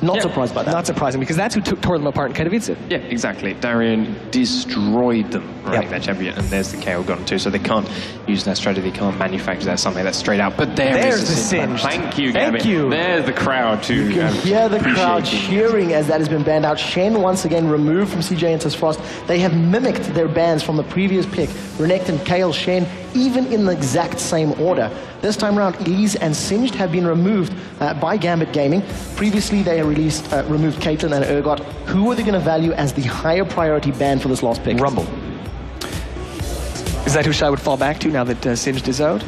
Not surprised by that. Not surprising, because that's who tore them apart in Katowice. Yeah, exactly. Darian destroyed them running that champion, and there's the KO gone too, so they can't use that strategy, they can't manufacture that something that's straight out. But there's the Singed. Thank you, Gambit. Thank you. There's the crowd too. You can hear the crowd cheering as that has been banned out. Shen once again removed from CJ Enter's Frost. They have mimicked their bans from the previous pick. Renekton, Kale, Shen, even in the exact same order. This time around, Elise and Singed have been removed by Gambit Gaming. Previously, they removed Caitlyn and Urgot. Who are they going to value as the higher priority ban for this last pick? Rumble. Is that who Shy would fall back to now that Singed is out?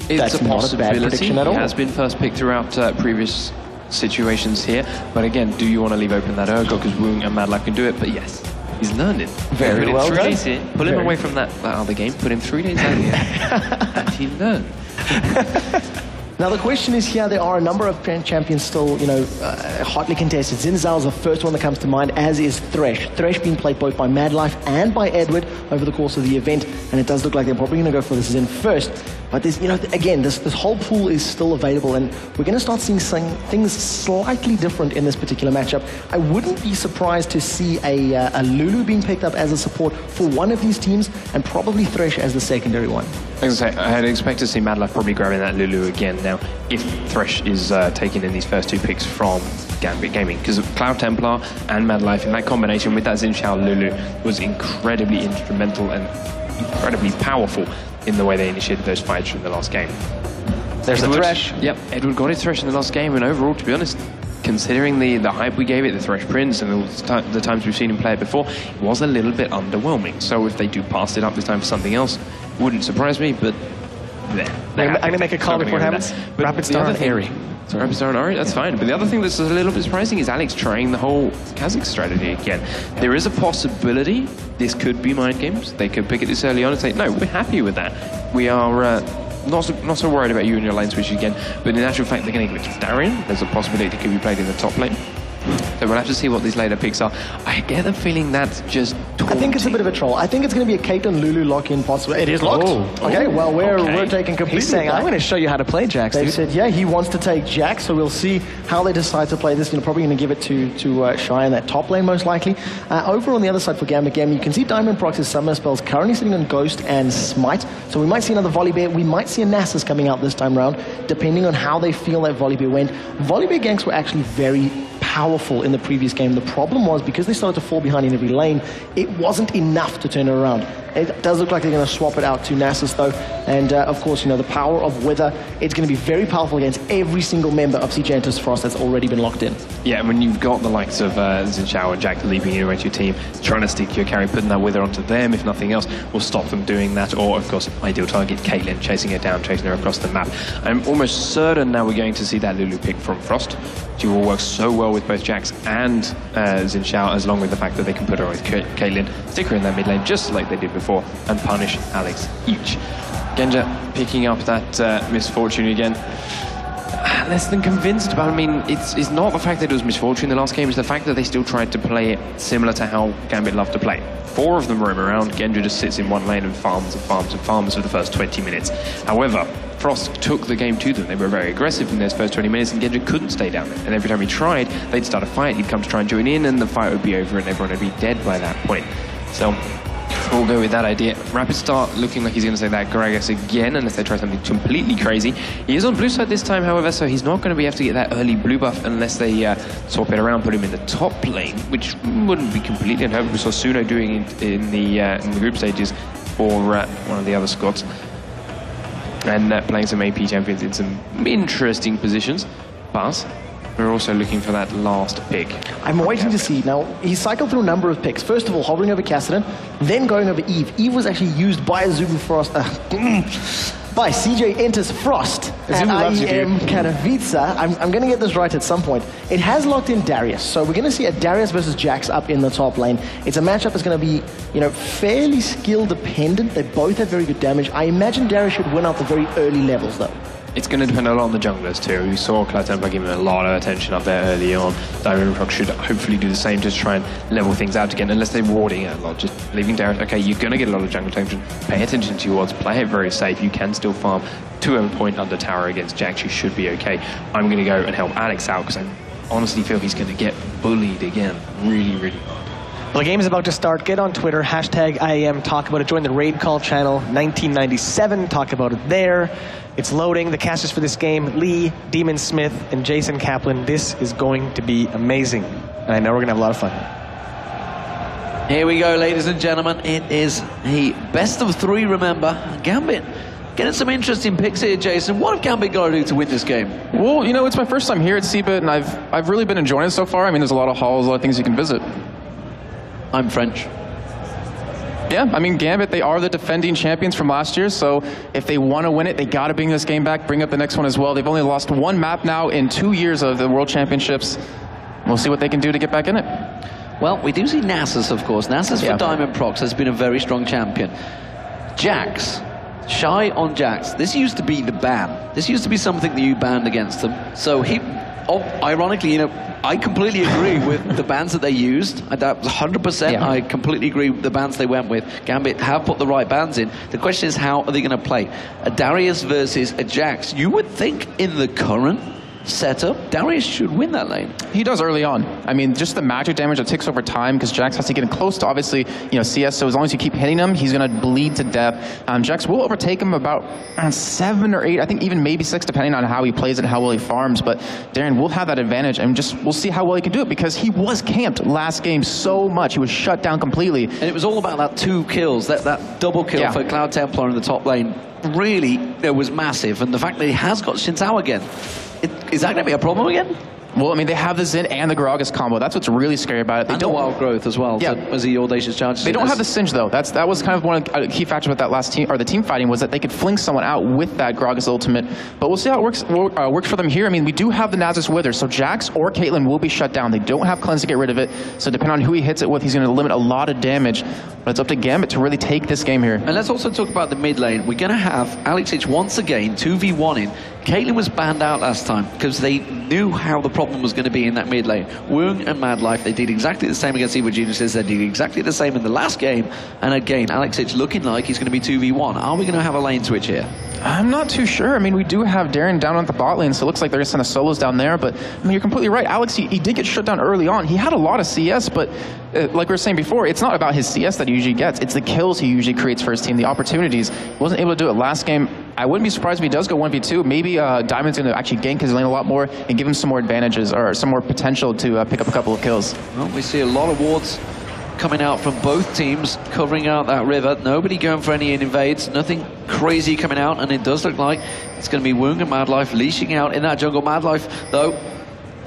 It's a not a bad possibility. prediction at all. He has been first pick throughout previous situations here. But again, do you want to leave open that Urgot? Because Woong and Mad Life can do it. But yes, he's learning. Very well done. Pull him away from that other game. Put him 3 days out here. And he learned. Now the question is here, there are a number of champions still, hotly contested. Xin Zhao is the first one that comes to mind, as is Thresh. Thresh being played both by Mad Life and by Edward over the course of the event, and it does look like they're probably going to go for this Xin first. But there's, again, this whole pool is still available, and we're going to start seeing things slightly different in this particular matchup. I wouldn't be surprised to see a Lulu being picked up as a support for one of these teams, and probably Thresh as the secondary one. I'd expect to see Mad Life probably grabbing that Lulu again now, if Thresh is taking in these first 2 picks from Gambit Gaming, because Cloud Templar and Mad Life in that combination with that Xin Zhao Lulu was incredibly instrumental and incredibly powerful in the way they initiated those fights from the last game. There's the Thresh. Yep, Edward got his Thresh in the last game, and overall, to be honest, considering the hype we gave it, the Thresh Prince, and the times we've seen him play it before, it was a little bit underwhelming. So if they do pass it up this time for something else, wouldn't surprise me, but there. I'm going to make a call before it happens. Rapid Star on Airy. Rapid Star on Airy, that's fine. But the other thing that's a little bit surprising is Alex trying the whole Kha'Zix strategy again. There is a possibility this could be mind games. They could pick it this early on and say, no, we're happy with that. We are not so worried about you and your lane switch again. But in actual fact, they're going to glitch Darian. There's a possibility it could be played in the top lane. So we'll have to see what these later picks are. I get the feeling that's just taunting. I think it's a bit of a troll. I think it's going to be a Caitlyn Lulu lock-in possible. It is locked. Okay, well, we're taking completely. He's saying, I'm going to show you how to play Jax, They dude. said, yeah, he wants to take Jax, so we'll see how they decide to play this. Probably going to give it to Shy in that top lane, most likely. Over on the other side for Gambit Game, you can see Diamond Prox's summoner spells currently sitting on Ghost and Smite. So we might see another Volibear. We might see a Nasus coming out this time around, depending on how they feel that Volibear went. Volibear ganks were actually very powerful in the previous game. The problem was, because they started to fall behind in every lane, it wasn't enough to turn it around. It does look like they're going to swap it out to Nasus though, and of course, the power of Wither, it's going to be very powerful against every single member of CJ Enter's Frost that's already been locked in. Yeah, and when you've got the likes of Xin Zhao and Jack leaping in into your team, trying to stick your carry, putting that Wither onto them, if nothing else, will stop them doing that, or of course, ideal target, Caitlyn, chasing her down, chasing her across the map. I'm almost certain now we're going to see that Lulu pick from Frost. She will work so well with both Jax and Xin Zhao, as long with the fact that they can put her with Caitlyn, stick her in that mid lane just like they did before, and punish Alex each. Genja picking up that misfortune again. Less than convinced, but I mean, it's not the fact that it was misfortune in the last game, it's the fact that they still tried to play it similar to how Gambit loved to play. 4 of them roam around, Genja just sits in one lane and farms and farms and farms for the first 20 minutes. However, Frost took the game to them. They were very aggressive in those first 20 minutes, and Genja couldn't stay down there. And every time he tried, they'd start a fight, he'd come to try and join in, and the fight would be over and everyone would be dead by that point. So we'll go with that idea. Rapid Start looking like he's going to say that Gragas again, unless they try something completely crazy. He is on blue side this time, however, so he's not going to be able to get that early blue buff unless they swap it around, put him in the top lane, which wouldn't be completely unheard of. We saw Suno doing it in the group stages for one of the other squads. And playing some AP champions in some interesting positions. But we're also looking for that last pick. I'm waiting to see. Now, he cycled through a number of picks. First of all, hovering over Kassadin, then going over Eve. Eve was actually used by Azubu Frost, by CJ Enters Frost at IEM Katowice. I'm going to get this right at some point. It has locked in Darius, so we're going to see a Darius versus Jax up in the top lane. It's a matchup that's going to be, fairly skill dependent. They both have very good damage. I imagine Darius should win out the very early levels, though. It's going to depend a lot on the junglers too. We saw Cloud Templar giving a lot of attention up there early on. Diamond Rock should hopefully do the same to try and level things out again, unless they're warding it a lot. Just leaving Darius, okay, you're going to get a lot of jungle attention. Pay attention to your wards, play it very safe. You can still farm to a point under tower against Jax. You should be okay. I'm going to go and help Alex out because I'm honestly feel he's going to get bullied again really, really hard. Well, the game is about to start. Get on Twitter, hashtag IEM, talk about it. Join the Raid Call channel, 1997, talk about it there. It's loading. The casters for this game, Lee, Demon Smith, and Jason Kaplan. This is going to be amazing. And I know we're going to have a lot of fun. Here we go, ladies and gentlemen. It is a best of 3, remember. Gambit getting some interesting picks here, Jason. What have Gambit got to do to win this game? Well, you know, it's my first time here at CBIT, and I've really been enjoying it so far. I mean, there's a lot of halls, a lot of things you can visit. I'm French. Yeah, I mean, Gambit, they are the defending champions from last year, so if they want to win it, they got to bring this game back, bring up the next one as well. They've only lost 1 map now in 2 years of the World Championships. We'll see what they can do to get back in it. Well, we do see Nasus, of course. Nasus for Diamond Prox has been a very strong champion. Jax, shy on Jax. This used to be the ban. This used to be something that you banned against them. So he, ironically, you know, I completely agree with the bans that they used. That was 100%. Yeah. I completely agree with the bans they went with. Gambit have put the right bans in. The question is, how are they going to play? A Darius versus a Jax. You would think in the current setup, Darius should win that lane. He does early on. I mean, just the magic damage that takes over time, because Jax has to get close to, obviously, you know, CS, so as long as you keep hitting him, he's going to bleed to death. Jax will overtake him about 7 or 8, I think even maybe 6, depending on how he plays and how well he farms, but Darren will have that advantage, and we'll see how well he can do it, because he was camped last game so much. He was shut down completely. And it was all about that 2 kills, that double kill for Cloud Templar in the top lane. Really, it was massive, and the fact that he has got Xin Tao again, is that going to be a problem again? Well, I mean, they have the Xin and the Gragas combo. That's what's really scary about it. They don't Wild Growth as well. Yeah. As the Audacious Charge. They don't have the Singe, though. That was kind of one of the key factors with that last team, or the team fighting, was that they could fling someone out with that Gragas ultimate. But we'll see how it works for them here. I mean, we do have the Nasus Wither, so Jax or Caitlyn will be shut down. They don't have cleanse to get rid of it, so depending on who he hits it with, he's going to limit a lot of damage. But it's up to Gambit to really take this game here. And let's also talk about the mid lane. We're going to have Alex H once again 2v1-ing. Caitlyn was banned out last time because they knew how the problem was going to be in that mid lane. Woong and Mad Life, they did exactly the same against Evil Geniuses. They did exactly the same in the last game. And again, Alex H looking like he's going to be 2v1. Are we going to have a lane switch here? I'm not too sure. I mean, we do have Darren down on the bot lane, so it looks like they're going to send a solos down there. But, I mean, you're completely right. Alex, he did get shut down early on. He had a lot of CS, but like we were saying before, it's not about his CS that he usually gets. It's the kills he usually creates for his team, the opportunities. He wasn't able to do it last game. I wouldn't be surprised if he does go 1v2. Maybe Diamond's going to actually gank his lane a lot more and give him some more advantages or some more potential to pick up a couple of kills. Well, we see a lot of wards coming out from both teams, covering out that river. Nobody going for any invades. Nothing crazy coming out, and it does look like it's going to be Woong and Mad Life leashing out in that jungle. Mad Life, though,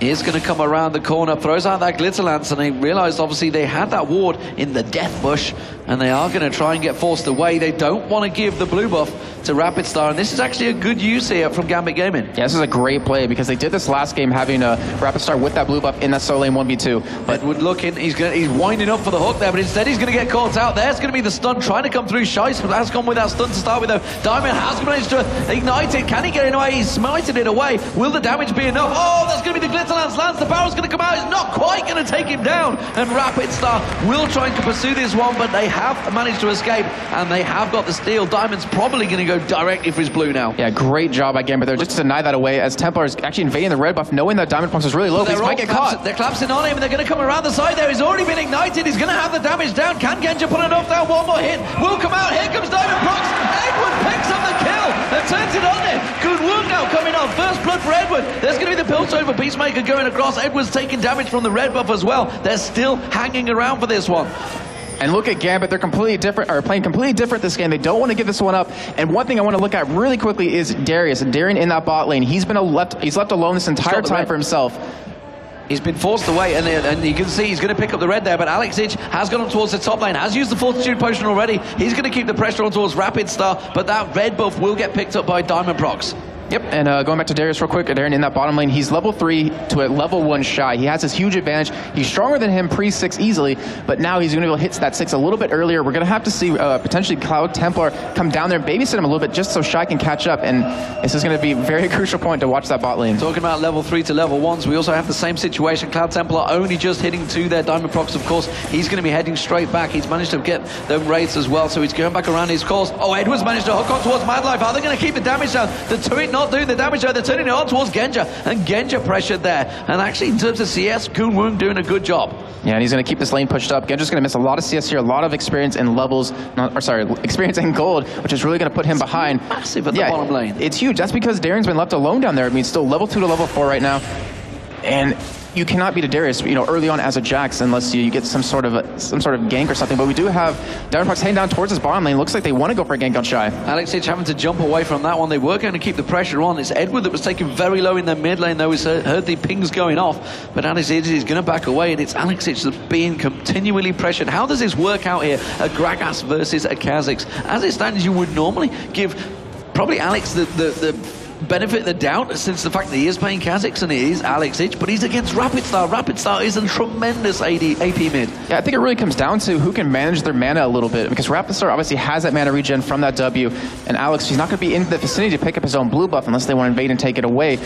is going to come around the corner, throws out that Glitter Lance, and they realized obviously they had that ward in the Death Bush, and they are going to try and get forced away. They don't want to give the blue buff to Rapid Star, and this is actually a good use here from Gambit Gaming. Yeah, this is a great play because they did this last game having a Rapid Star with that blue buff in that solo lane 1v2. But Edward looking, he's winding up for the hook there, but instead he's going to get caught out. There's going to be the stun trying to come through. Shice has gone with that stun to start with, though. Diamond has managed to ignite it. Can he get it away? He's smited it away. Will the damage be enough? Oh, that's going to be the Glitter Lance. The power's going to come out. It's not quite going to take him down. And Rapid Star will try to pursue this one, but they have managed to escape, and they have got the steal. Diamond's probably going to go directly for his blue now. Yeah, great job by Gambit there, just to deny that away, as Templar is actually invading the red buff, knowing that Diamond Prox is really low. He might get caught. They're collapsing on him, and they're going to come around the side there. He's already been ignited. He's going to have the damage down. Can Genja put enough down? One more hit will come out. Here comes Diamond Prox. Edward picks up the kill and turns it on there. Good Woong now coming on. First blood for Edward. There's going to be the Piltover Peacemaker going across. Edward's taking damage from the red buff as well. They're still hanging around for this one. And look at Gambit, they're completely different, or playing completely different this game. They don't want to give this one up. And one thing I want to look at really quickly is Darius. And Darren in that bot lane, he's left alone this entire time for himself. He's been forced away, and you can see he's going to pick up the red there, but Alex H has gone on towards the top lane, has used the Fortitude Potion already. He's going to keep the pressure on towards Rapid Star, but that red buff will get picked up by Diamond Prox. Yep, and going back to Darius real quick, Darren in that bottom lane, he's level 3 to a level 1 shy. He has this huge advantage. He's stronger than him pre-6 easily, but now he's going to be able to hit that 6 a little bit earlier. We're going to have to see potentially Cloud Templar come down there and babysit him a little bit just so Shy can catch up, and this is going to be a very crucial point to watch that bot lane. Talking about level 3 to level 1s, we also have the same situation. Cloud Templar only just hitting 2 there. Diamond Prox, of course, he's going to be heading straight back. He's managed to get the wraiths as well, so he's going back around his course. Oh, Edwards managed to hook on towards Mad Life. Are they going to keep the damage down? The turret not not doing the damage there. They're turning it on towards Genja, and Genja pressured there. And actually, in terms of CS, Kun Woong doing a good job. Yeah, and he's going to keep this lane pushed up. Genja's going to miss a lot of CS here, a lot of experience in levels, experience in gold, which is really going to put him behind. Massive at the bottom lane. It's huge. That's because Darion's been left alone down there. I mean, still level 2 to level 4 right now. And you cannot beat a Darius, early on as a Jax unless you get some sort of gank or something. But we do have Diamondprox heading down towards his bottom lane. Looks like they want to go for a gank on Shy. Alex H having to jump away from that one. They were going to keep the pressure on. It's Edward that was taken very low in their mid lane, though. He's heard the pings going off. But Alex H is going to back away, and it's Alex H that's being continually pressured. How does this work out here? A Gragas versus a Kha'Zix. As it stands, you would normally give probably Alex the benefit of the doubt, since the fact that he is playing Kha'Zix and he is Alex H, but he's against Rapid Star. Rapid Star is a tremendous AP mid. Yeah, I think it really comes down to who can manage their mana a little bit, because Rapid Star obviously has that mana regen from that W, and Alex, he's not going to be in the vicinity to pick up his own blue buff unless they want to invade and take it away.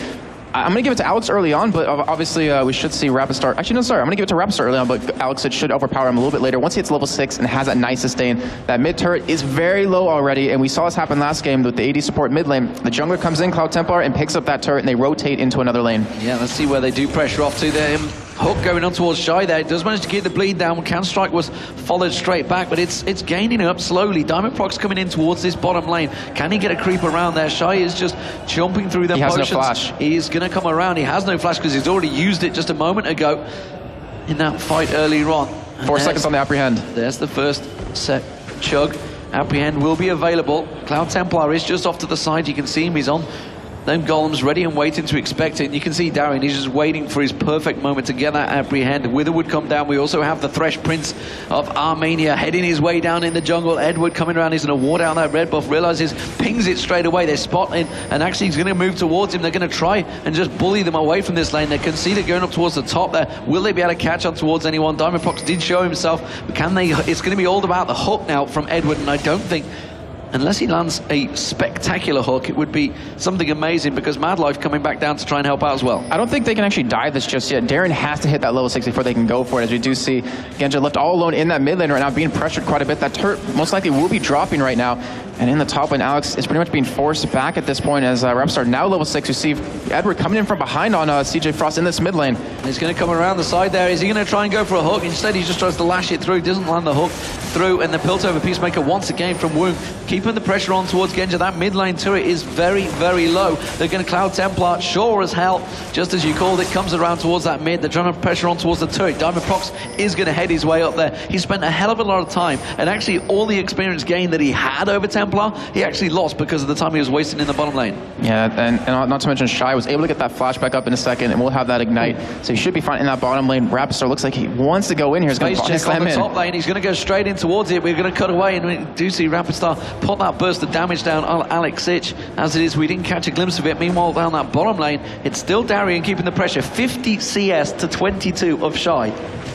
I'm going to give it to Alex early on, but obviously we should see Rapid Star. Actually, no, sorry. I'm going to give it to Rapid Star early on, but Alex, it should overpower him a little bit later. Once he hits level 6 and has that nice sustain, that mid turret is very low already, and we saw this happen last game with the AD support mid lane. The jungler comes in, Cloud Templar, and picks up that turret, and they rotate into another lane. Yeah, let's see where they do pressure off to there. Hook going on towards Shy there. It does manage to get the bleed down. Counter-Strike was followed straight back, but it's gaining up slowly. Diamondprox coming in towards this bottom lane. Can he get a creep around there? Shy is just jumping through the potions. He has no flash. He's going to come around. He has no flash because he's already used it just a moment ago in that fight earlier on. 4 seconds on the apprehend. There's the first set chug. Apprehend will be available. Cloud Templar is just off to the side. You can see him. He's on them golems ready and waiting to expect it. And you can see Darien, he's just waiting for his perfect moment to get that apprehend. Wither would come down. We also have the Thresh Prince of Armenia heading his way down in the jungle. Edward coming around, he's going to ward out that red buff, realizes, pings it straight away. They spot him, and actually he's going to move towards him. They're going to try and just bully them away from this lane. They can see it going up towards the top there. Will they be able to catch on towards anyone? Diamondprox did show himself, but can they? It's going to be all about the hook now from Edward, and I don't think, unless he lands a spectacular hook, it would be something amazing, because Madlife coming back down to try and help out as well. I don't think they can actually dive this just yet. Darien has to hit that level 6 before they can go for it, as we do see Genja left all alone in that mid lane right now, being pressured quite a bit. That turret most likely will be dropping right now. And in the top lane, Alex is pretty much being forced back at this point, as Rapstar now level 6. You see Edward coming in from behind on CJ Frost in this mid lane. He's going to come around the side there. Is he going to try and go for a hook? Instead, he just tries to lash it through. Doesn't land the hook through, and the Piltover Peacemaker once again from Woong, keeping the pressure on towards Genja. That mid lane turret is very, very low. They're going to Cloud Templar, sure as hell, just as you called it, comes around towards that mid. They're trying to pressure on towards the turret. Diamondprox is going to head his way up there. He spent a hell of a lot of time, and actually all the experience gain that he had over Templar, he actually lost because of the time he was wasting in the bottom lane. Yeah, and not to mention Shy was able to get that flash back up in a second, and we'll have that ignite. So he should be fine in that bottom lane. Rapstar looks like he wants to go in here. He's going to slam in. Top lane. He's going to go straight in towards it. We're going to cut away, and we do see Rapstar put that burst of damage down on Alex Ich. As it is, we didn't catch a glimpse of it. Meanwhile, down that bottom lane, it's still Darien keeping the pressure. 50 CS to 22 of Shy.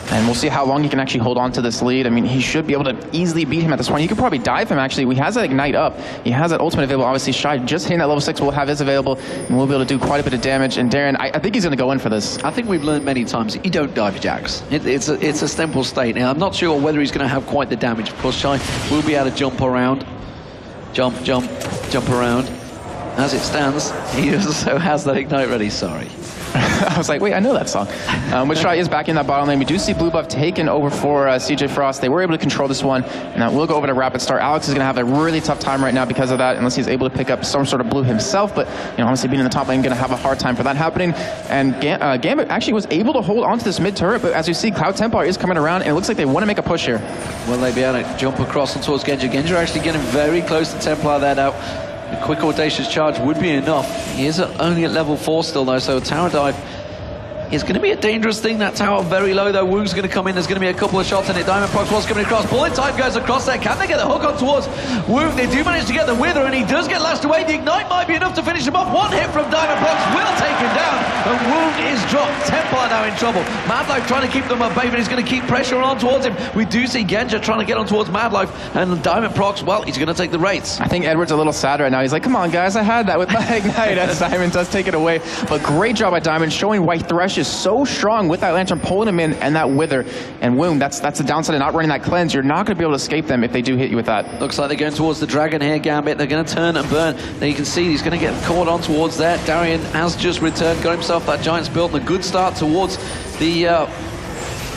And we'll see how long he can actually hold on to this lead. I mean, he should be able to easily beat him at this point. He could probably dive him, actually. He has that ignite up. He has that ultimate available. Obviously, Shy just hitting that level 6 will have his available, and we'll be able to do quite a bit of damage. And Darien, I think he's going to go in for this. I think we've learned many times that you don't dive Jax. It's a simple state. Now, I'm not sure whether he's going to have quite the damage. Of course, Shy will be able to jump around. Jump around. As it stands, he also has that ignite ready. Sorry. I was like, wait, I know that song. Which Shy is back in that bottom lane. We do see blue buff taken over for CJ Frost. They were able to control this one, and we'll go over to Rapid Star. Alex is going to have a really tough time right now because of that, unless he's able to pick up some sort of blue himself. But honestly, being in the top lane, going to have a hard time for that happening. And Gambit actually was able to hold onto this mid turret, but as you see, Cloud Templar is coming around, and it looks like they want to make a push here. Will they be able to jump across and towards Genja? Genja actually getting very close to Templar there now. A quick audacious charge would be enough. He is only at level 4 still though, so a tower dive is going to be a dangerous thing. That tower very low though. Woong's going to come in. There's going to be a couple of shots in it. Diamondprox was coming across. Bullet time goes across there. Can they get the hook on towards Woong? They do manage to get the Wither, and he does get lashed away. The ignite might be enough to finish him off. One hit from Diamondprox will take him down, and Woong is dropped. Templar now in trouble. Madlife trying to keep them at bay, but he's going to keep pressure on towards him. We do see Genja trying to get on towards Madlife, and Diamondprox, well, he's going to take the rates. I think Edward's a little sad right now. He's like, come on guys, I had that with my ignite, as Simon does take it away. But great job by Diamond, showing why Thresh is so strong with that Lantern pulling him in and that Wither. And Woom, that's the downside of not running that cleanse. You're not going to be able to escape them if they do hit you with that. Looks like they're going towards the Dragon here, Gambit. They're going to turn and burn. There you can see he's going to get caught on towards there. Darien has just returned, got himself that Giant's build and a good start towards the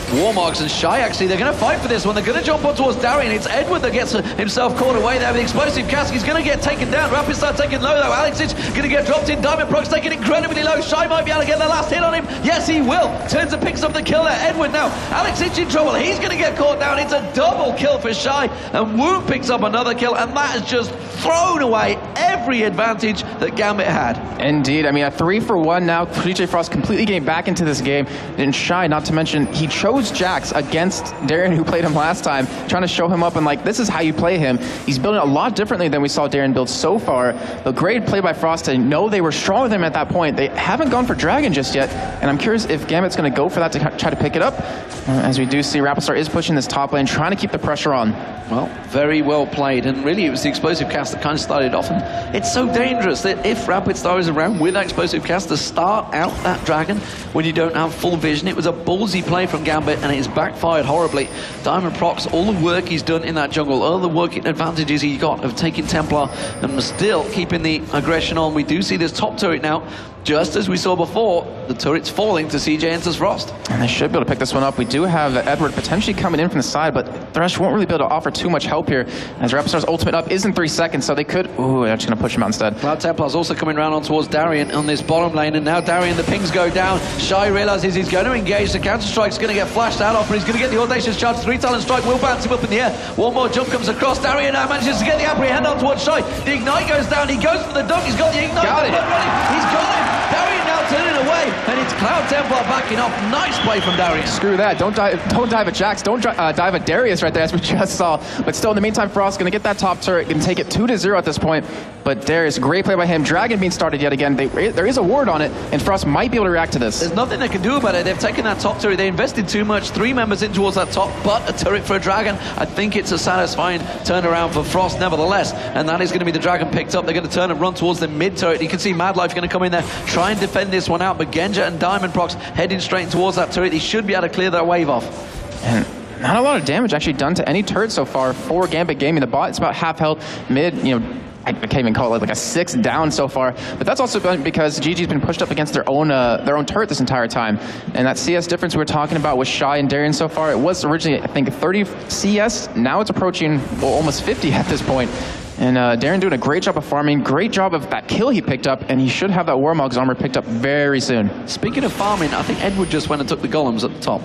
Warmogs. And Shy, actually, they're going to fight for this one. They're going to jump on towards Darien. It's Edward that gets himself caught away there with the explosive cask. He's going to get taken down. Rapid Star taken low, though. Alexic going to get dropped in. Diamond Prox taken incredibly low. Shy might be able to get the last hit on him. Yes, he will. Turns and picks up the kill there. Edward now. Alexic in trouble. He's going to get caught down. It's a double kill for Shy. And Wu picks up another kill. And that has just thrown away every advantage that Gambit had. Indeed. I mean, a 3-for-1 now. CJ Frost completely getting back into this game. And Shy, not to mention, he chose Jax against Darien, who played him last time, trying to show him up and like, this is how you play him. He's building a lot differently than we saw Darien build so far. The great play by Frost to know they were stronger than him at that point. They haven't gone for Dragon just yet, and I'm curious if Gambit's going to go for that to try to pick it up. As we do see, Rapistar is pushing this top lane, trying to keep the pressure on. Well, very well played, and really it was the explosive cast that kind of started off, and it's so dangerous that if Rapid Star is around with that explosive cast to start out that Dragon when you don't have full vision. It was a ballsy play from Gambit, and it's backfired horribly. Diamond Prox, all the work he's done in that jungle, all the working advantages he got of taking Templar and still keeping the aggression on. We do see this top turret now. Just as we saw before, the turret's falling to CJ enters Frost. And they should be able to pick this one up. We do have Edward potentially coming in from the side, but Thresh won't really be able to offer too much help here, as Rapistar's ultimate up is in 3 seconds, so they could... Ooh, they're just going to push him out instead. Cloud Templar's also coming around on towards Darien on this bottom lane, and now Darien, the pings go down. Shy realizes he's going to engage. The counter-strike's going to get flashed out off, but he's going to get the audacious charge. 3-talent strike will bounce him up in the air. One more jump comes across. Darien now manages to get the apprehend on towards Shy. The ignite goes down. He goes for the dunk. He's got the ignite. Got it. He's got it. Darien now turning away, and it's Cloud Templar backing off. Nice play from Darien. Screw that. Don't dive at Jax. Don't dive at Darius right there, as we just saw. But still, in the meantime, Frost going to get that top turret, going to take it 2-0 at this point. But Darius, great play by him. Dragon being started yet again. There is a ward on it, and Frost might be able to react to this. There's nothing they can do about it. They've taken that top turret. They invested too much. 3 members in towards that top, but a turret for a Dragon. I think it's a satisfying turnaround for Frost nevertheless. And that is going to be the Dragon picked up. They're going to turn and run towards the mid turret. You can see Mad Life going to come in there, try and defend this one out. But Genja and Diamond Prox heading straight towards that turret. He should be able to clear that wave off. And not a lot of damage actually done to any turret so far for Gambit Gaming. The bot is about half health, mid, you know, I can't even call it like a 6 down so far, but that's also been because GG's been pushed up against their own turret this entire time. And that CS difference we were talking about with Shy and Darien so far, it was originally, I think, 30 CS. Now it's approaching, well, almost 50 at this point. And Darien doing a great job of farming, great job of that kill he picked up, and he should have that Warmog's armor picked up very soon. Speaking of farming, I think Edward just went and took the golems at the top.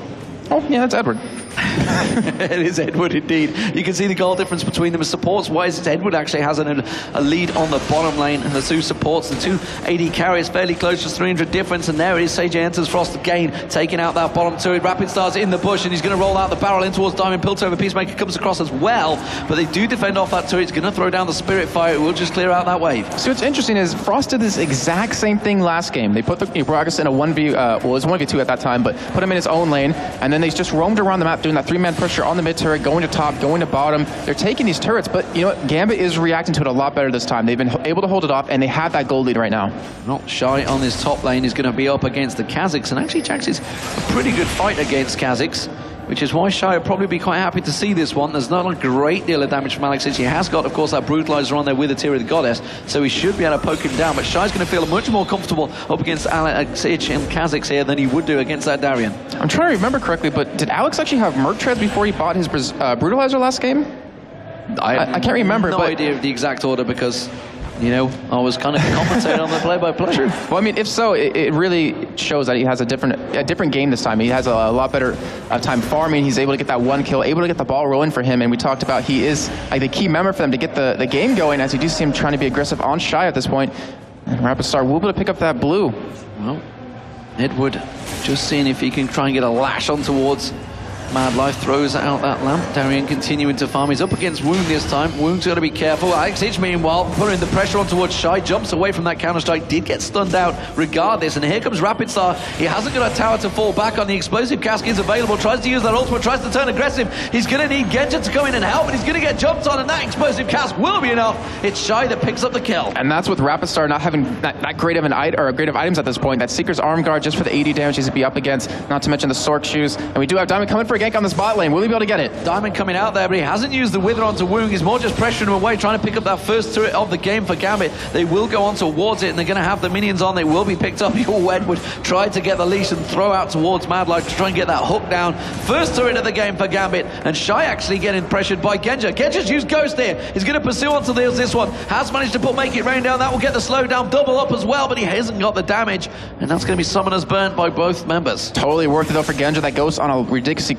Oh, yeah, that's Edward. It is Edward indeed. You can see the goal difference between them as supports. Why is it Edward actually has a lead on the bottom lane, and the 2 supports, the 2 AD carriers fairly close to 300 difference, and there it is. CJ enters Frost again, taking out that bottom turret. Rapid Star's in the bush, and he's going to roll out the barrel in towards Diamond. Piltover Peacemaker comes across as well, but they do defend off that turret. He's going to throw down the Spirit Fire. It will just clear out that wave. So what's interesting is Frost did this exact same thing last game. They put the Gragas in a 1v, well, it was 1v2 at that time, but put him in his own lane, and then they just roamed around the map doing that 3-man pressure on the mid turret, going to top, going to bottom. They're taking these turrets, but you know what? Gambit is reacting to it a lot better this time. They've been able to hold it off, and they have that gold lead right now. Not Shy on this top lane is going to be up against the Kazakhs, and actually Jax is a pretty good fight against Kazakhs, which is why Shy will probably be quite happy to see this one. There's not a great deal of damage from Alex. He has got, of course, that Brutalizer on there with the Tear of the Goddess, so he should be able to poke him down, but Shy's going to feel much more comfortable up against Alex and Kazakhs here than he would do against that Darien. I'm trying to remember correctly, but did Alex actually have Merc Treads before he bought his Brutalizer last game? I can't remember. No idea of the exact order because, you know, I was kind of commentating on the play-by-play. True. Well, I mean, if so, it really shows that he has a different game this time. He has a lot better time farming. He's able to get that 1 kill, able to get the ball rolling for him. And we talked about he is like the key member for them to get the game going, as you do see him trying to be aggressive on Shy at this point. And Rapistar will be able to pick up that blue. Well, Edward just seeing if he can try and get a lash on towards Mad Life throws out that lamp. Darien continuing to farm. He's up against Woong this time. Woong's got to be careful. Alex Itch, meanwhile, putting the pressure on towards Shy. Jumps away from that counter-strike. Did get stunned out regardless. And here comes Rapid Star. He hasn't got a tower to fall back on. The explosive cask is available. Tries to use that ultimate. Tries to turn aggressive. He's going to need Genja to come in and help. And he's going to get jumped on. And that explosive cask will be enough. It's Shy that picks up the kill. And that's with Rapid Star not having that great of an item, or great of items at this point. That Seeker's Arm Guard just for the 80 damage he's to be up against. Not to mention the Sork shoes. And we do have Diamond coming for a gank on this bot lane. Will he be able to get it? Diamond coming out there, but he hasn't used the Wither onto Woong. He's more just pressuring him away, trying to pick up that first turret of the game for Gambit. They will go on towards it, and they're going to have the minions on. They will be picked up. Edward tried to get the leash and throw out towards Mad Life to try and get that hook down. First turret of the game for Gambit, and Shy actually getting pressured by Genja. Genja's used Ghost here. He's going to pursue onto this one. Has managed to Make It Rain down. That will get the slowdown double up as well, but he hasn't got the damage, and that's going to be Summoners burnt by both members. Totally worth it though for Genja. That Ghost on a ridiculously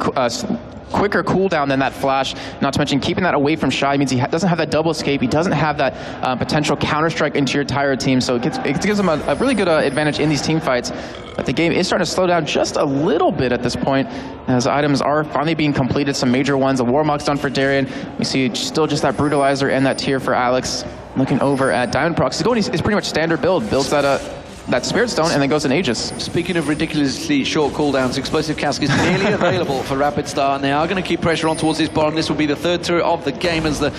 quicker cooldown than that flash. Not to mention keeping that away from Shy means he doesn't have that double escape. He doesn't have that potential counter-strike into your entire team, so it gives him a really good advantage in these team fights. But the game is starting to slow down just a little bit at this point, as items are finally being completed, some major ones. The Warmock's done for Darien. We see still just that Brutalizer and that tier for Alex. Looking over at Diamond Prox, he's pretty much standard build. Builds that Spirit Stone and then goes in Aegis. Speaking of ridiculously short cooldowns, Explosive Cask is nearly available for Rapid Star, and they are going to keep pressure on towards this bottom. This will be the third turret of the game as the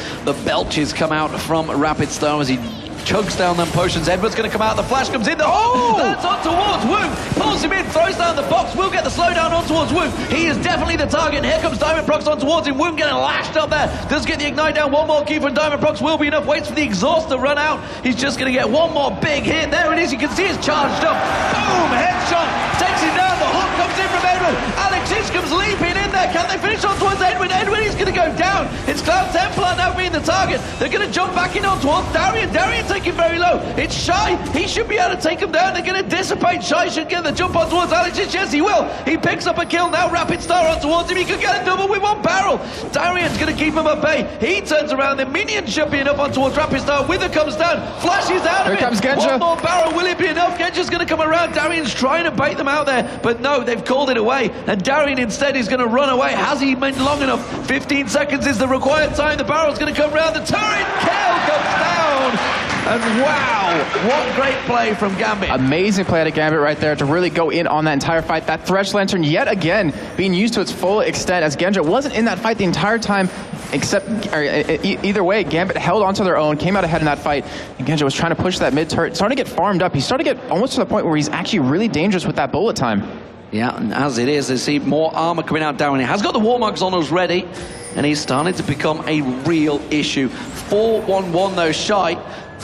belches come out from Rapid Star as he chugs down them potions. Edward's going to come out. The flash comes in. That's on towards Woong. Pulls him in, throws down the box. Will get the slowdown on towards Woong. He is definitely the target. And here comes Diamond Prox on towards him. Woong getting lashed up there. Does get the ignite down. One more key from Diamond Prox will be enough. Waits for the exhaust to run out. He's just going to get one more big hit. There it is. You can see it's charged up. Boom! Headshot. Takes him down. The hook comes in from Edward. Alex Itch comes leaping in there. Can they finish on towards Edward? Edward is going to go down. It's Cloud Templar now being the target. They're going to jump back in on towards Darien. Darien taking very low. It's Shy. He should be able to take him down. They're going to dissipate. Shy should get the jump on towards Alex Itch. Yes, he will. He picks up a kill now. Rapid Star on towards him. He could get a double with one barrel. Darien's going to keep him at bay. He turns around. The minion should be enough on towards Rapid Star. Wither comes down. Flashes out of it. Here comes Genja. One more barrel. Will it be enough? Genja's going to come around. Darien's trying to bait them out there, but no, they've called it away. And Darien instead is going to run away. Has he been long enough? 15 seconds is the required time. The barrel's going to come around. The turret kill goes down. And wow, what great play from Gambit. Amazing play out of Gambit right there to really go in on that entire fight. That Thresh Lantern yet again being used to its full extent, as Genja wasn't in that fight the entire time, except either way, Gambit held onto their own, came out ahead in that fight, and Genja was trying to push that mid turret, starting to get farmed up. He's starting to get almost to the point where he's actually really dangerous with that bullet time. Yeah, and as it is, they see more armor coming out down. He has got the Warmogs on us ready, and he's starting to become a real issue. 4-1-1 though, Shy.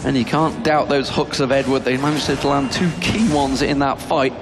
And you can't doubt those hooks of Edward. They managed to land two key ones in that fight.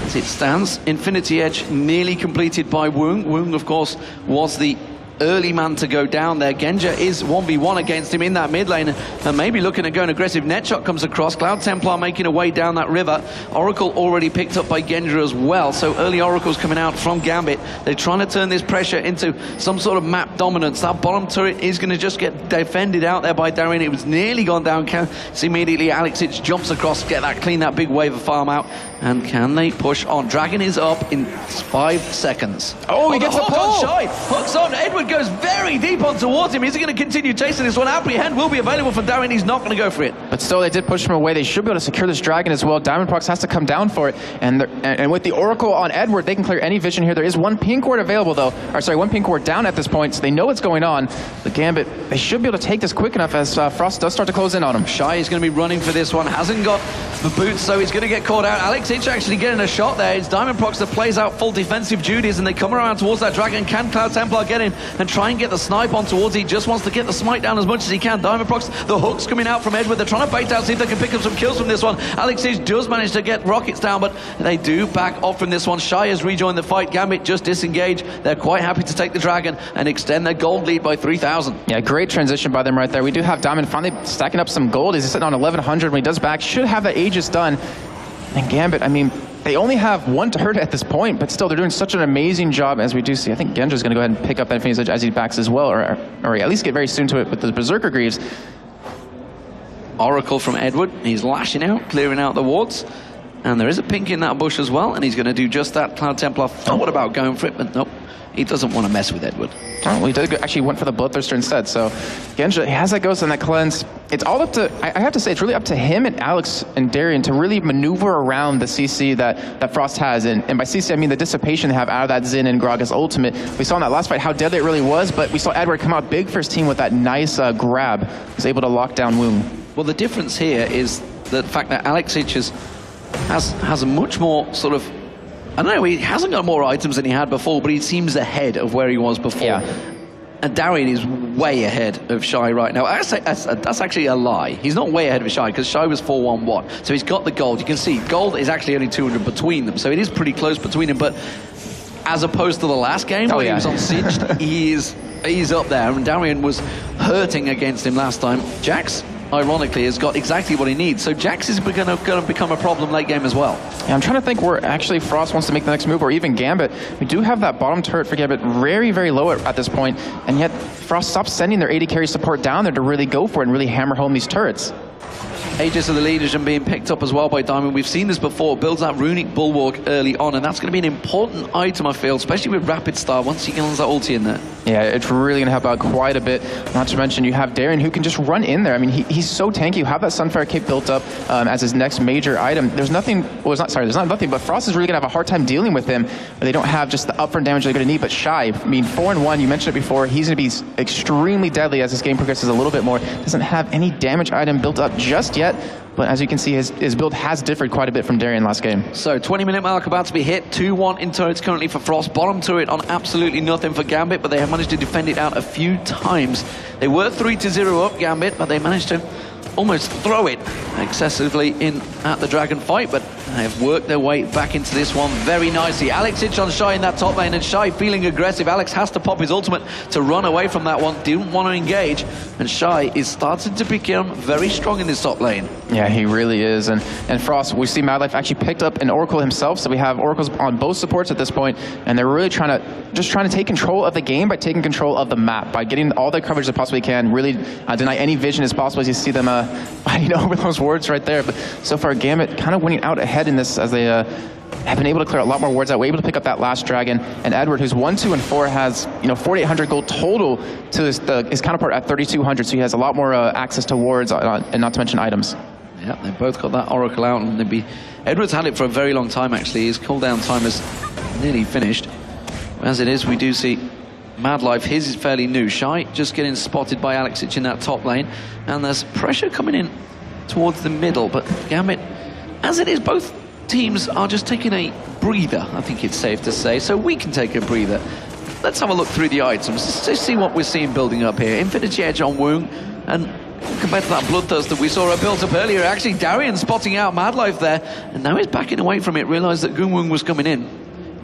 As it stands, Infinity Edge nearly completed by Woong. Woong, of course, was the early man to go down there. Genja is 1v1 against him in that mid lane, and maybe looking at going aggressive. Netshot comes across. Cloud Templar making a way down that river. Oracle already picked up by Genja as well, so early Oracles coming out from Gambit. They're trying to turn this pressure into some sort of map dominance. That bottom turret is going to just get defended out there by Darien. It was nearly gone down. See immediately Alex Itch jumps across, get that, clean that big wave of farm out. And can they push on? Dragon is up in 5 seconds. Oh, he gets a pull. Shy. Hooks on. Edward goes very deep on towards him. Is he going to continue chasing this one? Apprehend will be available for Darien. He's not going to go for it. But still, they did push him away. They should be able to secure this dragon as well. Diamond Prox has to come down for it. And with the Oracle on Edward, they can clear any vision here. There is one pink ward available, though. Or sorry, one pink ward down at this point, so they know what's going on. The Gambit, they should be able to take this quick enough as Frost does start to close in on him. Shy is going to be running for this one. Hasn't got the boots, so he's going to get caught out. Alex Itch actually getting a shot there. It's Diamond Prox that plays out full defensive duties, and they come around towards that dragon. Can Cloud Templar get in and try and get the snipe on towards? He just wants to get the smite down as much as he can. Diamond Prox, the hooks coming out from Edward. They're trying to bait out, see if they can pick up some kills from this one. Alex Itch does manage to get rockets down, but they do back off from this one. Shy has rejoined the fight. Gambit just disengaged. They're quite happy to take the dragon and extend their gold lead by 3,000. Yeah, great transition by them right there. We do have Diamond finally stacking up some gold. He's sitting on 1,100 when he does back. Should have that Aegis done. And Gambit, I mean, they only have one turret at this point, but still they're doing such an amazing job, as we do see. I think Genja's going to go ahead and pick up Infinity Edge as he backs as well, or at least get very soon to it with the Berserker Greaves. Oracle from Edward. He's lashing out, clearing out the wards. And there is a pink in that bush as well, and he's going to do just that. Cloud Templar thought about going for it, but nope. He doesn't want to mess with Edward. Oh, well, he did actually went for the Bloodthirster instead. So Genja, he has that Ghost and that Cleanse. It's all up to, I have to say, it's really up to him and Alex and Darian to really maneuver around the CC that Frost has. And by CC, I mean the dissipation they have out of that Xin and Gragas ultimate. We saw in that last fight how deadly it really was, but we saw Edward come out big for his team with that nice grab. He was able to lock down Woong. Well, the difference here is the fact that Alex Itches has a much more sort of, I don't know, he hasn't got more items than he had before, but he seems ahead of where he was before. Yeah. And Darian is way ahead of Shy right now. That's actually a lie. He's not way ahead of Shy, because Shy was 4-1-1. So he's got the gold. You can see gold is actually only 200 between them. So it is pretty close between them. But as opposed to the last game where he was on Singed, he's up there. And Darian was hurting against him last time. Jax, ironically, has got exactly what he needs. So Jax is going to become a problem late game as well. Yeah, I'm trying to think where actually Frost wants to make the next move, or even Gambit. We do have that bottom turret for Gambit very, very low at this point, and yet Frost stops sending their AD carry support down there to really go for it and really hammer home these turrets. Aegis of the Legion being picked up as well by Diamond. We've seen this before. Builds that Runic Bulwark early on, and that's going to be an important item, I feel, especially with Rapid Star once he gets that ulti in there. Yeah, it's really going to help out quite a bit. Not to mention you have Darian who can just run in there. I mean, he's so tanky. You have that Sunfire Cape built up as his next major item. There's nothing, well, there's not nothing, but Frost is really going to have a hard time dealing with him. But they don't have just the upfront damage they're going to need. But Shy, I mean, 4-1, you mentioned it before, he's going to be extremely deadly as this game progresses a little bit more. Doesn't have any damage item built up just yet. But as you can see, his build has differed quite a bit from Darian last game. So 20-minute mark about to be hit. 2-1 in turrets currently for Frost. Bottom turret on absolutely nothing for Gambit, but they have managed to defend it out a few times. They were 3-0 up, Gambit, but they managed to almost throw it excessively in at the Dragon fight, but they have worked their way back into this one very nicely. Alex Itch on Shy in that top lane, and Shy feeling aggressive. Alex has to pop his ultimate to run away from that one. Didn't want to engage, and Shy is starting to become very strong in this top lane. Yeah, he really is. And Frost, we see Madlife actually picked up an Oracle himself, so we have Oracles on both supports at this point, and they're really trying to take control of the game by taking control of the map, by getting all the coverage they possibly can, really deny any vision as possible as you see them fighting over those wards right there. But so far, Gambit kind of winning out ahead in this as they have been able to clear a lot more wards out. We're able to pick up that last dragon, and Edward, who's 1, 2, and 4, has 4,800 gold total to his counterpart at 3,200. So he has a lot more access to wards and not to mention items. Yeah, they've both got that Oracle out, and Edward's had it for a very long time. Actually, his cooldown time is nearly finished. As it is, we do see Madlife, his is fairly new. Shy just getting spotted by Alex Itch in that top lane, and there's pressure coming in towards the middle, but Gambit, as it is, both teams are just taking a breather, I think it's safe to say, so we can take a breather. Let's have a look through the items, just to see what we're seeing building up here. Infinity Edge on Woong, and compared to that Bloodthirst that we saw built up earlier, actually Darian spotting out Madlife there, and now he's backing away from it, realised that Woong was coming in.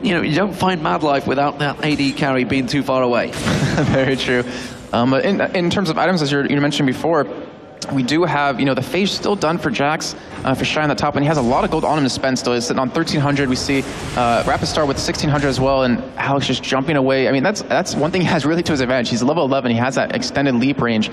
You know, you don't find Madlife without that AD carry being too far away. Very true. But in terms of items, as you mentioned before, we do have, the phase still done for Jax, for Shy on the top, and he has a lot of gold on him to spend still. He's sitting on 1,300. We see Rapid Star with 1,600 as well, and Alex just jumping away. I mean, that's one thing he has really to his advantage. He's level 11. He has that extended leap range.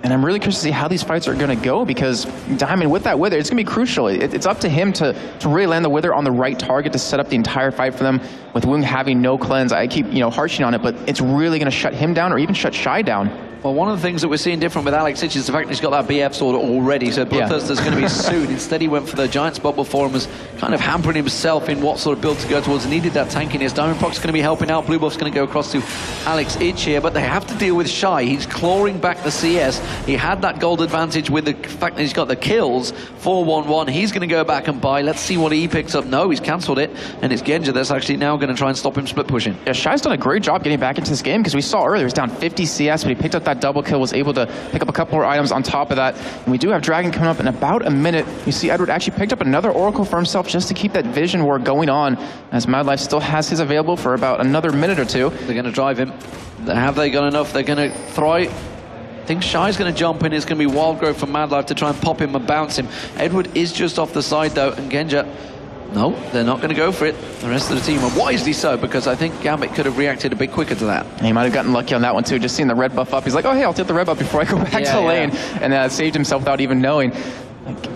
And I'm really curious to see how these fights are going to go, because Diamond, with that Wither, it's going to be crucial. It's up to him to really land the Wither on the right target to set up the entire fight for them. With Woong having no cleanse, I keep harshing on it, but it's really going to shut him down or even shut Shy down. Well, one of the things that we're seeing different with Alex Itch is the fact that he's got that BF sword already, so Bloodthirster's going to be soon. Instead, he went for the Giant Spot before and was kind of hampering himself in what sort of build to go towards. He needed that tankiness. Diamond Proc is going to be helping out. Blue Buff's going to go across to Alex Itch here, but they have to deal with Shy. He's clawing back the CS. He had that gold advantage with the fact that he's got the kills. 4-1-1. He's going to go back and buy. Let's see what he picks up. No, he's cancelled it, and it's Genja that's actually now going to try and stop him split pushing. Yeah, Shy's done a great job getting back into this game, because we saw earlier he was down 50 CS, but he picked up that double kill, was able to pick up a couple more items on top of that. And we do have Dragon coming up in about a minute. You see Edward actually picked up another Oracle for himself just to keep that vision war going on, as Madlife still has his available for about another minute or two. They're going to drive him. Have they got enough? They're going to throw. I think Shy's going to jump in. It's going to be Wild Growth from Madlife to try and pop him and bounce him. Edward is just off the side though, and Genja, no, they're not going to go for it. The rest of the team are wisely so, because I think Gambit could have reacted a bit quicker to that. He might have gotten lucky on that one too, just seeing the red buff up. He's like, oh hey, I'll take the red buff before I go back to the lane, and saved himself without even knowing.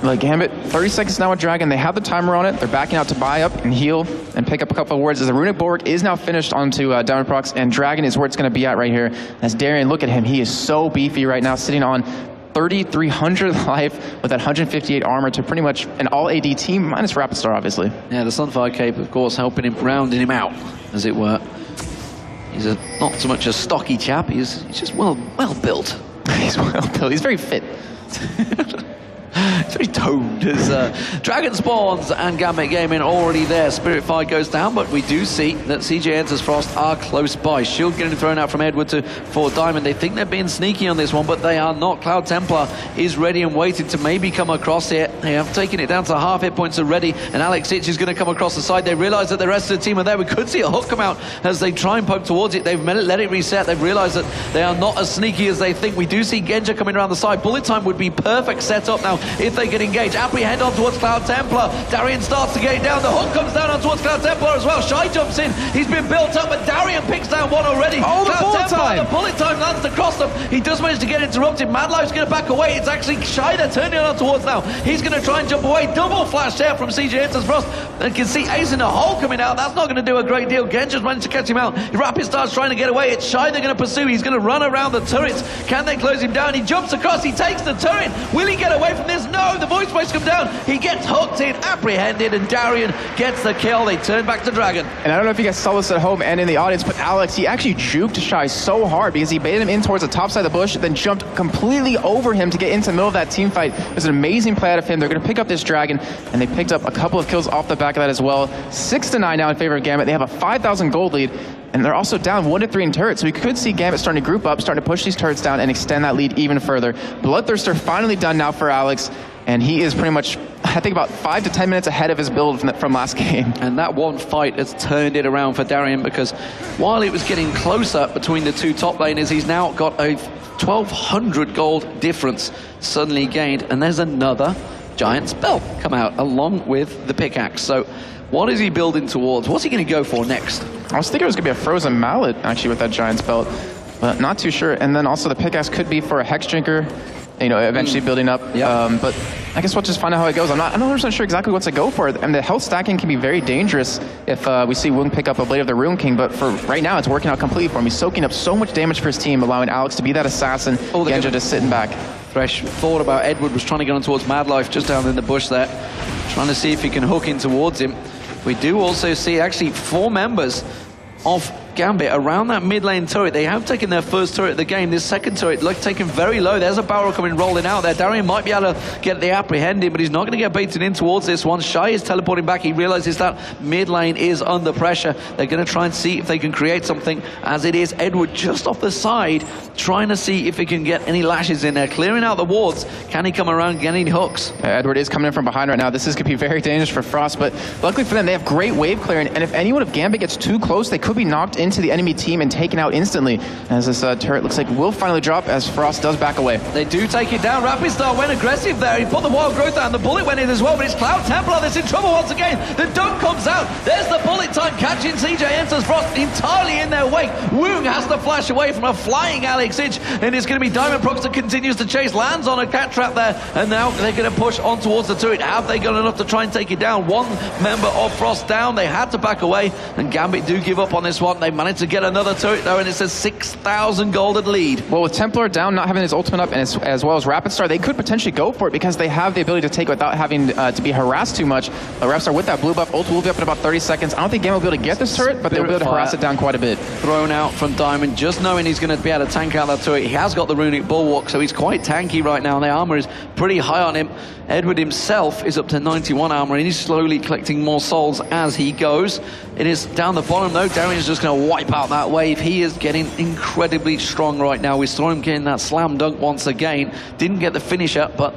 Like Gambit, 30 seconds now with Dragon. They have the timer on it. They're backing out to buy up and heal and pick up a couple of wards. As the Runic Bulwark is now finished onto Diamond Prox, and Dragon is where it's going to be at right here. As Darian, look at him. He is so beefy right now, sitting on 3,300 life with that 158 armor to pretty much an all AD team, minus Rapid Star, obviously. Yeah, the Sunfire Cape, of course, helping him, rounding him out, as it were. He's not so much a stocky chap. He's just well built. He's well built. He's very fit. It's very toned as Dragon spawns and Gambit Gaming already there. Spirit Fire goes down, but we do see that CJF's Frost are close by. Shield getting thrown out from Edward for Diamond. They think they're being sneaky on this one, but they are not. Cloud Templar is ready and waiting to maybe come across here. They have taken it down to half hit points already, and Alex Itch is going to come across the side. They realize that the rest of the team are there. We could see a hook come out as they try and poke towards it. They've let it reset. They've realized that they are not as sneaky as they think. We do see Genja coming around the side. Bullet time would be perfect setup now if they get engaged. Apprehend on towards Cloud Templar. Darian starts to get it down. The hook comes down on towards Cloud Templar as well. Shy jumps in. He's been built up, but Darian picks down one already. Oh, the bullet Templar, time! the bullet time lands across them. He does manage to get interrupted. Madlife's going to back away. It's actually Shy they're turning on towards now. He's going to try and jump away. Double flash there from CJF Frost. And can see Ace in the hole coming out. That's not going to do a great deal. Genja's managed to catch him out. Rapid starts trying to get away. It's Shy they're going to pursue. He's going to run around the turrets. Can they close him down? He jumps across. He takes the turret. Will he get away from this? No, the voice breaks come down. He gets hooked in, apprehended, and Darian gets the kill. They turn back to Dragon. And I don't know if you guys saw this at home and in the audience, but Alex, he actually juked Shy so hard because he baited him in towards the top side of the bush, then jumped completely over him to get into the middle of that team fight. It was an amazing play out of him. They're going to pick up this Dragon, and they picked up a couple of kills off the back of that as well. 6-9 now in favor of Gambit. They have a 5,000 gold lead, and they're also down 1-3 in turrets. So we could see Gambit starting to group up, starting to push these turrets down and extend that lead even further. Bloodthirster finally done now for Alex, and he is pretty much, I think, about 5 to 10 minutes ahead of his build from last game. And that one fight has turned it around for Darian, because while it was getting closer between the two top laners, he's now got a 1,200 gold difference suddenly gained, and there's another giant spell come out along with the pickaxe. So what is he building towards? What's he going to go for next? I was thinking it was going to be a frozen mallet, actually, with that giant spell, but not too sure. And then also the pickaxe could be for a Hex Drinker, you know, eventually building up. Yep. But I guess we'll just find out how it goes. I'm not 100% sure exactly what to go for. And the health stacking can be very dangerous if we see Woong pick up a Blade of the Rune King, but for right now, it's working out completely for him. He's soaking up so much damage for his team, allowing Alex to be that assassin, Genja just sitting back. Thresh thought about Edward, was trying to get on towards Madlife just down in the bush there, trying to see if he can hook in towards him. We do also see actually 4 members of Gambit around that mid lane turret. They have taken their first turret of the game. This second turret look taken very low. There's a barrel coming rolling out there. Darian might be able to get the apprehending, but he's not going to get baited in towards this one. Shy is teleporting back. He realizes that mid lane is under pressure. They're going to try and see if they can create something, as it is Edward just off the side, trying to see if he can get any lashes in there, clearing out the wards. Can he come around getting hooks? Edward is coming in from behind right now. This is going to be very dangerous for Frost, but luckily for them, they have great wave clearing, and if anyone of Gambit gets too close, they could be knocked into the enemy team and taken out instantly, as this turret looks like will finally drop as Frost does back away. They do take it down. Rapid Star went aggressive there. He put the wild growth down. The bullet went in as well, but it's Cloud Templar that's in trouble once again. The dunk comes out. There's the bullet time catching CJF Frost entirely in their wake. Woong has to flash away from a flying Alex Itch, and it's going to be Diamond Prox that continues to chase, lands on a cat trap there, and now they're going to push on towards the turret. Have they got enough to try and take it down? One member of Frost down. They had to back away, and Gambit do give up on this one. They managed to get another turret though, and it's a 6,000 golden lead. Well, with Templar down, not having his ultimate up, and as well as Rapid Star, they could potentially go for it because they have the ability to take it without having to be harassed too much. Rapid Star with that blue buff, ult will be up in about 30 seconds. I don't think Gambit will be able to get this turret, but they'll be able to harass it down quite a bit. Thrown out from Diamond, just knowing he's going to be able to tank out that turret. He has got the Runic Bulwark, so he's quite tanky right now, and the armor is pretty high on him. Edward himself is up to 91 armor, and he's slowly collecting more souls as he goes. It is down the bottom though. Darian's just going to wipe out that wave. He is getting incredibly strong right now. We saw him getting that slam dunk once again. Didn't get the finisher, but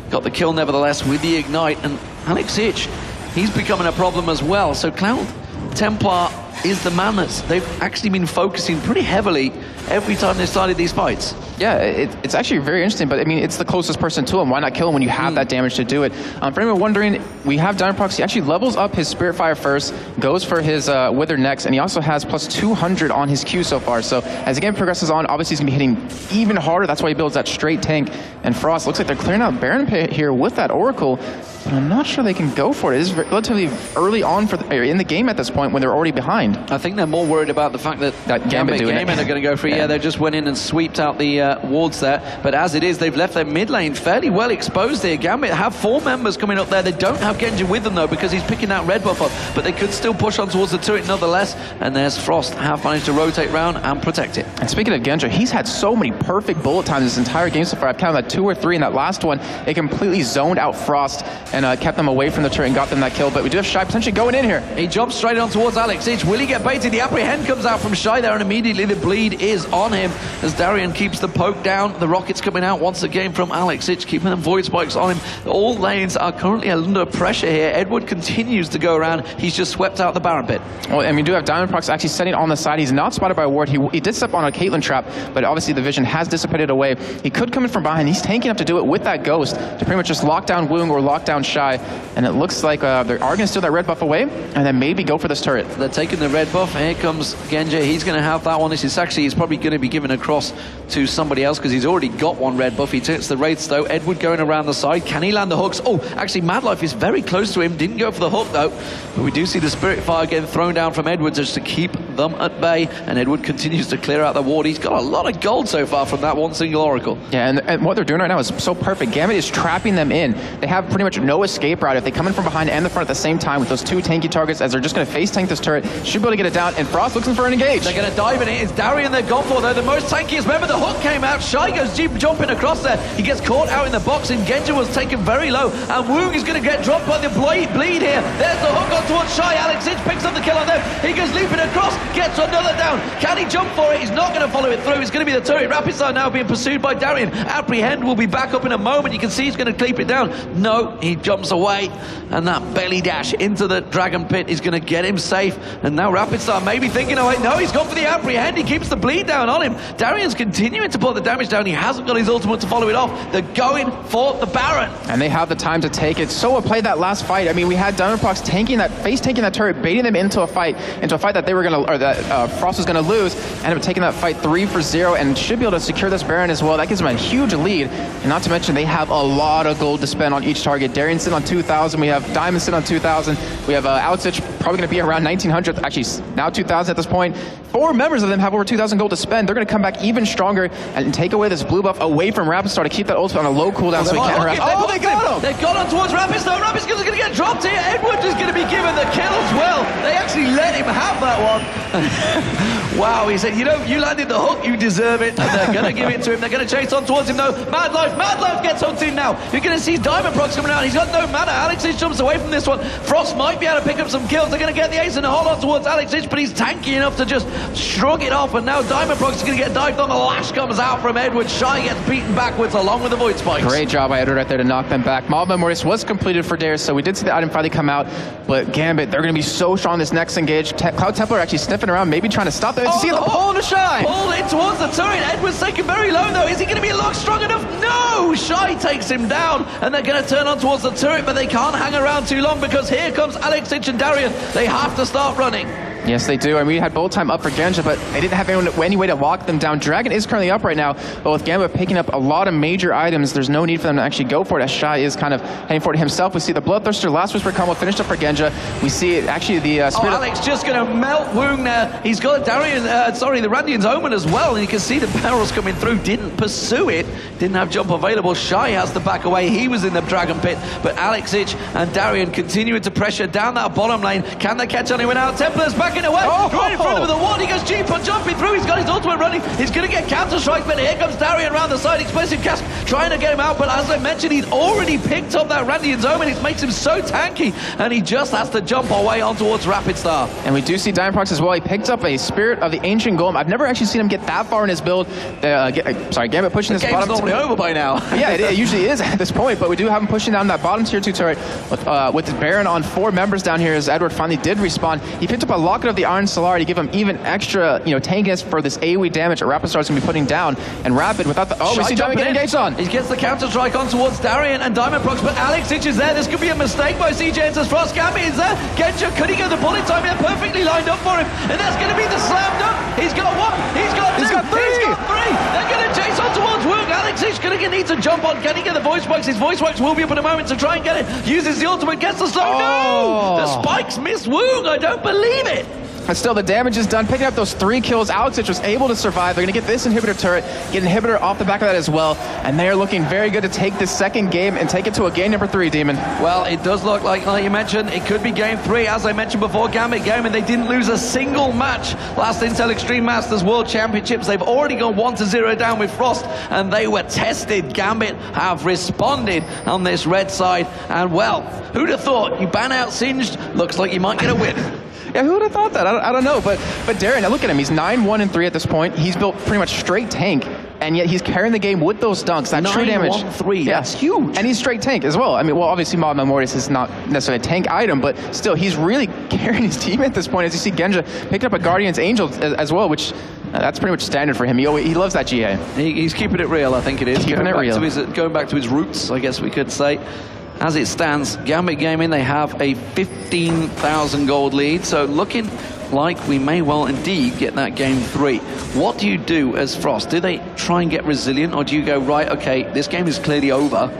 got the kill nevertheless with the ignite. And Alex Itch, he's becoming a problem as well. So Cloud Templar is the man that they've actually been focusing pretty heavily every time they started these fights. Yeah, it's actually very interesting, but I mean, it's the closest person to him. Why not kill him when you have that damage to do it? For anyone wondering, we have Diamond Proxy actually levels up his Spirit Fire first, goes for his Wither next, and he also has plus 200 on his Q so far. So as the game progresses on, obviously he's going to be hitting even harder. That's why he builds that straight tank. And Frost looks like they're clearing out Baron Pit here with that Oracle. But I'm not sure they can go for it. It is relatively early on in the game at this point when they're already behind. I think they're more worried about the fact that Gambit are going to go for it. Yeah, they just went in and sweeped out the wards there. But as it is, they've left their mid lane fairly well exposed here. Gambit have 4 members coming up there. They don't have Genji with them though because he's picking that red buff up. But they could still push on towards the turret nonetheless. And there's Frost, have managed to rotate round and protect it. And speaking of Genji, he's had so many perfect bullet times this entire game so far. I've counted that 2 or 3 in that last one. It completely zoned out Frost and kept them away from the turret and got them that kill. But we do have Shy potentially going in here. He jumps straight on towards Alex Ich. Will he get baited? The apprehend comes out from Shy there and immediately the bleed is on him as Darian keeps the poke down. The rockets coming out once again from Alex Ich, keeping them void spikes on him. All lanes are currently under pressure here. Edward continues to go around. He's just swept out the Baron Pit. Well, and we do have Diamond Prox actually setting on the side. He's not spotted by a ward. He did step on a Caitlyn trap, but obviously the vision has dissipated away. He could come in from behind. He's tanking up to do it with that Ghost to pretty much just lock down Woong or lock down Shy. And it looks like they are going to steal that red buff away and then maybe go for this turret. They're taking the red buff. Here comes Genji. He's going to have that one. He's probably going to be given across to somebody else because he's already got one red buff. He takes the Wraiths though. Edward going around the side. Can he land the hooks? Oh, actually Madlife is very close to him. Didn't go for the hook though. But we do see the Spirit Fire getting thrown down from Edward just to keep them at bay. And Edward continues to clear out the ward. He's got a lot of gold so far from that one single Oracle. Yeah, and what they're doing right now is so perfect. Gambit is trapping them in. They have pretty much no escape route. If they come in from behind and the front at the same time with those 2 tanky targets, as they're just going to face tank this turret, should be able to get it down. And Frost looking for an engage. They're going to dive in it. It's Darian they've gone for though. The most tankiest. Remember the hook came out. Shy goes jumping across there. He gets caught out in the box and Genji was taken very low. And Woong is going to get dropped by the bleed here. There's the hook on towards Shy. Alex Ich picks up the kill on them. He goes leaping across, gets another down. Can he jump for it? He's not going to follow it through. It's going to be the turret. Rapid Star now being pursued by Darian. Apprehend will be back up in a moment. You can see he's going to keep it down. No, he jumps away. And that belly dash into the Dragon Pit is going to get him safe. And now Rapid Star maybe thinking, oh wait, no, he's gone for the Apprehend. He keeps the bleed down on him. Darian's continuing to put the damage down. He hasn't got his ultimate to follow it off. They're going for the Baron. And they have the time to take it. So played that last fight. I mean, we had Diamond Prox tanking that turret, baiting them into a fight that they were going to, or that Frost was going to lose. Ended up taking that fight 3-0 and should be able to secure this Baron as well. That gives them a huge lead. And not to mention, they have a lot of gold to spend on each target. Darian sitting on 2,000. We have Diamond sitting on 2,000. We have Alex Ich probably going to be around 1,900. Actually, now 2,000 at this point. 4 members of them have over 2,000 gold to spend. They're going to come back even stronger and take away this blue buff away from Rapid Star to keep that ultimate on a low cooldown so he can't harass. Oh, they got him! They've gone on towards Rapid Star. Rapid Star's going to get dropped here. Edward is going to be given the kill as well. They actually let him have that one. Wow, he said, you know, you landed the hook, you deserve it. And they're going to give it to him. They're going to chase on towards him though. Madlife gets on to him now. You're going to see Diamond Prox coming out. He's got no mana. Alex Ich jumps away from this one. Frost might be able to pick up some kills. They're going to get the ace and a hold on towards Alex Ich, but he's tanky enough to just shrug it off. And now Diamond Prox is going to get dived on. The lash comes out from Edward. Shy gets beaten backwards along with the void spikes. Great job by Edward right there to knock them back. Maw of Memorious was completed for Darius, so we did see the item finally come out. But Gambit, they're going to be so strong this next engage. Cloud Templar actually sniffing around, maybe trying to stop them. See the pull to Shy. Pull in towards the turret. Edward's taken very low though. Is he going to be a lot strong enough? No! Shy takes him down and they're going to turn on towards the turret, but they can't hang around too long because here comes Alex Ich and Darian. They have to start running. Yes, they do. I mean, we had bullet time up for Genji, but they didn't have any way to lock them down. Dragon is currently up right now, but with Gambit picking up a lot of major items, there's no need for them to actually go for it, as Shy is kind of heading for it himself. We see the Bloodthirster Last Whisper combo finished up for Genji. We see it actually the Spirit Alex just going to melt Woong there. He's got the Randian's Omen as well, and you can see the barrels coming through. Didn't pursue it, didn't have jump available. Shy has to back away. He was in the Dragon Pit, but Alex Ich and Darian continuing to pressure down that bottom lane. Can they catch anyone out? Templar's backing away. Right in front of the wall. He goes G jumping through. He's got his ultimate running. He's going to get counter-strike, but here comes Darian around the side. Explosive cast trying to get him out, but as I mentioned, he's already picked up that Randian's Omen. It makes him so tanky, and he just has to jump away on towards Rapid Star. And we do see Diamondprox as well. He picked up a Spirit of the Ancient Golem. I've never actually seen him get that far in his build. Gambit pushing this bottom. The game's normally over by now. Yeah, it usually is at this point, but we do have him pushing down that bottom tier 2 turret with the Baron on 4 members down here as Edward finally did respawn. He picked up a Locket of the Iron Solar to give him even extra, tankiness for this AoE damage that Rapid Star's going to be putting down. And Rapid without the... Oh, we see Diamond getting engaged on. He gets the counter-strike on towards Darian and Diamondprox, but Alex Ich is there. This could be a mistake by CJF as Frost. Gambit is there. Genja, could he get the bullet time here? Perfectly lined up for him. And that's going to be the slam dunk. He's got 1. He's got 2. He's got 3. He's got 3. They're going to chase on towards Woong. Alex Ich going to need to jump on. Can he get the voice box? His voice box will be up in a moment to try and get it. Uses the ultimate, gets the slow. Oh. No! The spikes miss Woong. I don't believe it. But still, the damage is done. Picking up those 3 kills. Alex Ich was able to survive. They're going to get this inhibitor turret, get an inhibitor off the back of that as well. And they are looking very good to take this second game and take it to a game number 3, Demon. Well, it does look like you mentioned, it could be game 3. As I mentioned before, Gambit game, and they didn't lose a single match last Intel Extreme Masters World Championships. They've already gone 1-0 down with Frost, and they were tested. Gambit have responded on this red side. And well, who'd have thought? You ban out Singed, looks like you might get a win. Yeah, who would have thought that? I don't know. But Darren, now look at him. He's 9-1-3 at this point. He's built pretty much straight tank, and yet he's carrying the game with those dunks. That true damage. 9-1-3, that's huge. And he's straight tank as well. I mean, well, obviously, Mod Memorius is not necessarily a tank item, but still, he's really carrying his team at this point. As you see, Genja picked up a Guardian's Angel as well, which that's pretty much standard for him. He loves that GA. He's keeping it real, I think it is. Keeping it real. Going back to his roots, I guess we could say. As it stands, Gambit Gaming, they have a 15,000 gold lead, so looking like we may well indeed get that game 3. What do you do as Frost? Do they try and get resilient, or do you go, right, okay, this game is clearly over,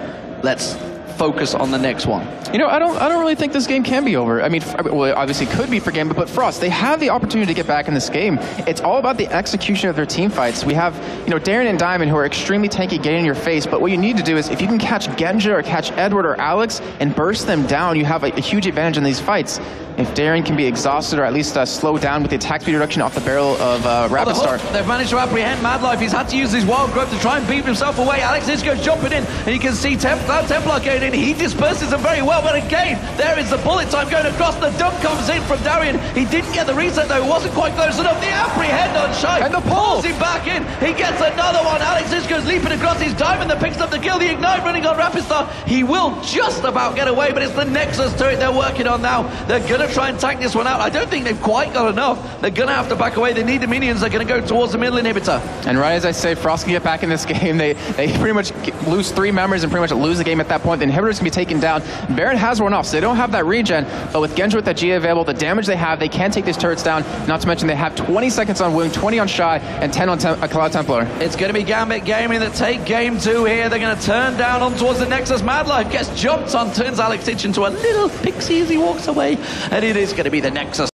let's focus on the next one? I don't really think this game can be over. I mean, well, it obviously could be for Gambit, but Frost, they have the opportunity to get back in this game. It's all about the execution of their team fights. We have, Darren and Diamond, who are extremely tanky, getting in your face, but what you need to do is, if you can catch Genja or catch Edward or Alex and burst them down, you have a huge advantage in these fights. If Darren can be exhausted or at least slow down with the attack speed reduction off the barrel of Rapid Star. They've managed to apprehend Madlife. He's had to use his wild growth to try and beat himself away. Alex Ich goes jumping in, and you can see Templar going in. He disperses them very well, but again, there is the bullet time going across. The dunk comes in from Darian. He didn't get the reset though. It wasn't quite close enough. The apprehend on Shy. And the pull. Pulls him back in. He gets another one. Alex Ich goes leaping across. His Diamond that picks up the kill. The Ignite running on Rapid Star. He will just about get away, but it's the Nexus turret they're working on now. They're going to try and tank this one out. I don't think they've quite got enough. They're going to have to back away. They need the minions. They're going to go towards the middle inhibitor. And right as I say, Frost can get back in this game. They pretty much lose 3 members and pretty much lose the game at that point. The inhibitor's going to be taken down. Baron has one off, so they don't have that regen, but with Genja with that GA available, the damage they have, they can take these turrets down. Not to mention they have 20 seconds on Wound, 20 on Shy, and 10 on Cloud Templar. It's going to be Gambit Gaming that take game 2 here. They're going to turn down on towards the Nexus. Madlife gets jumped on, turns Alex Ich into a little pixie as he walks away, and it is going to be the Nexus.